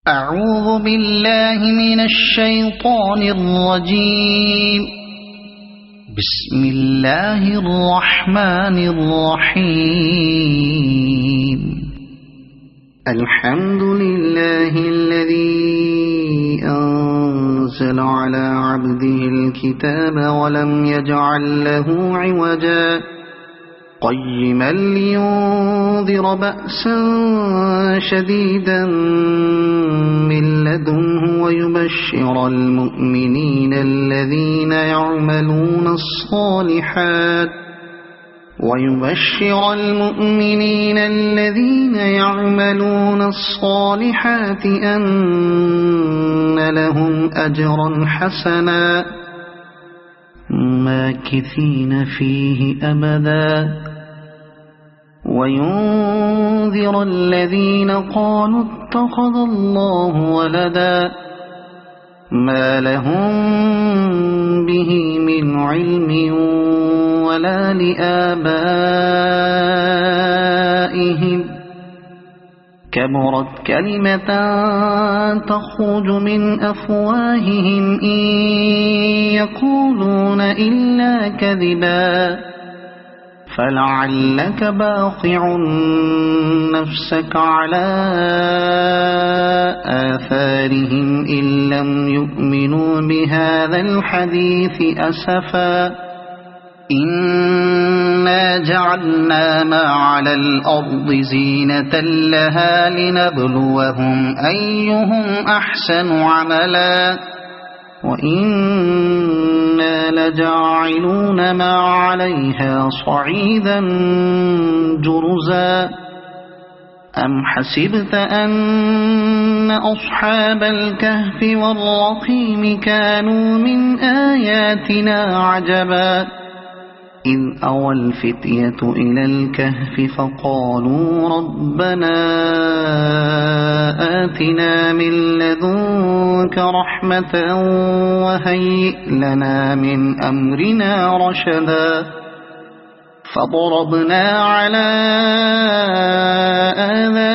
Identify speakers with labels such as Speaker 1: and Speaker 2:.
Speaker 1: أعوذ بالله من الشيطان الرجيم. بسم الله الرحمن الرحيم. الحمد لله الذي أنزل على عبده الكتاب ولم يجعل له عوجا قيما لينذر بأسا شديدا من لدنه ويبشر المؤمنين الذين يعملون الصالحات أن لهم أجرا حسنا ماكثين فيه أبدا وينذر الذين قالوا اتخذ الله ولدا ما لهم به من علم ولا لآبائهم كبرت كلمة تخرج من أفواههم إن يقولون إلا كذبا فلعلك باخع نفسك على آثارهم إن لم يؤمنوا بهذا الحديث أسفا إنا جعلنا ما على الأرض زينة لها لنبلوهم أيهم أحسن عملا وإنا لجاعلون ما عليها صعيدا جرزا أم حسبت أن أصحاب الكهف والرقيم كانوا من آياتنا عجبا إذ أوى الفتية إلى الكهف فقالوا ربنا آتنا من لدنك رحمة وهيئ لنا من أمرنا رشدا فضربنا على آذانهم